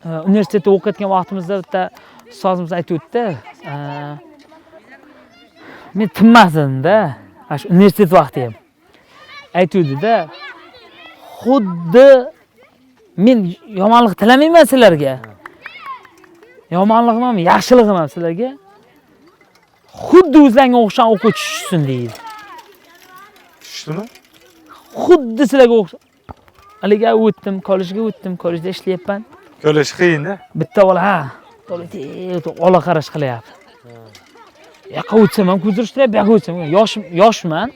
universitetda o'qiyotgan vaqtimizda bitta ustozimiz aytibdi, men tinmasdimda, shu universitet vaqti ham. Aytuvdi-da, xuddi men yomonlik tilamayman sizlarga. Yomonligim ham, yaxshiligim ham sizlarga. Xuddi o'zlariga o'xshagan o'quvchi tushsin deydi. Tushdimi? Xuddi sizlarga o'xshagan. Haliga o'tdim, kollejga o'tdim, kollejda ishlayapman. Ko'rish qiyin-da. Bitta bola, ola qarash qilyapti. Yoqqa o'tsam ham ko'zirishtirib, bu yoqqa o'tsam ham yoshman.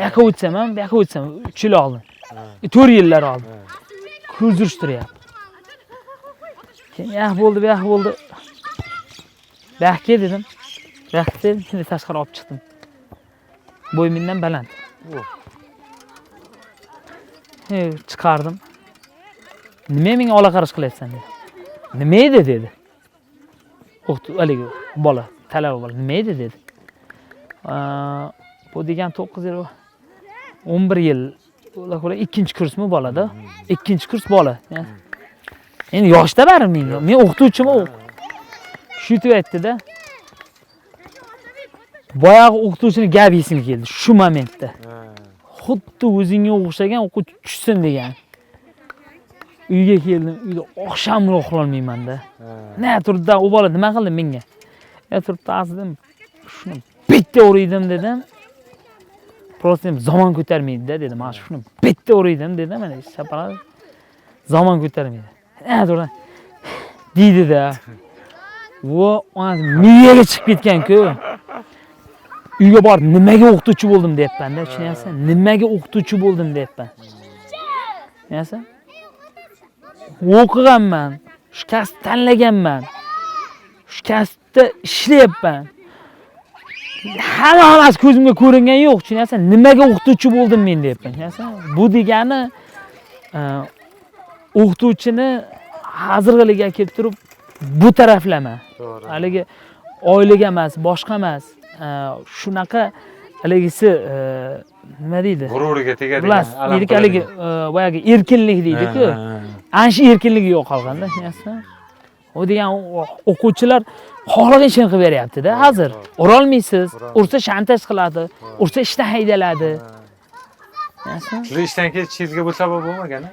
Yoqqa o'tsam ham, bu yoqqa o'tsam 3 yil oldin. 4 yillar oldin. Ko'zirishtiryapti. Keyin yoq bo'ldi, bu yoq bo'ldi. Bu yoqqa dedim. Bu yoqqa dedim, tashqari olib chiqdim. Bo'y mendan baland. Chiqardim. Nima menga ola qarash qilyapsan dedi. Nima edi dedi. Haligi bola, talaba bola, nima edi dedi. Bu degan 9 yil 11 yil ular ikkinchi kursmi bolada? Ikkinchi kurs bola. Endi yoshda bari menga. Men o'qituvchiman. Shu deb aytdi-da. Boyagi o'qituvchini gap esimga keldi shu momentda. Xuddi o'zingga o'xshagan o'quvchi tushsin degan. Uyga keldim, uyda oqshomni uxlay olmayman-da. Na turdi, u bola nima qildi menga? Turibdi, azdim, shuni bitta uraydim dedim. Просто zamon ko'tarmaydi-da dedim. Mana shuni bitta uraydim dedim, mana shapalab. Zamon ko'tarmaydi. Na turdi. Deydi-da. Vo, miyaga chiqib ketgan-ku. Uyga borib nimaga o'qituvchi bo'ldim deyapman-da, tushunyapsan? Nimaga o'qituvchi bo'ldim deyapman. Tushunyapsan? O'qiganman, shu kasb tanlaganman. Shu kasbda ishlayapman. Hammasi ko'zimga ko'ringan yo'q, tushunyapsan? Nimaga o'qituvchi bo'ldim men deyapman, tushunyapsan? Bu degani o'qituvchini hazirg'iliga kelib turib bu taraflama. Haligi oilaga emas, boshqa emas. Shunaqa haligisi nima deydi? G'ururiga tegadigan. Haligi boyagi erkinlik deydi-ku. Ana shu erkinligi yo'q qolganda, tushunyapsizmi? O degan o'quvchilar xohlagan ishini qilib beryapti-da hozir. Ura olmaysiz, ursa shantaj qiladi, ursa ishdan haydaladi. Shu ishdan ketish sizga bu sabab bo'lmagan-a?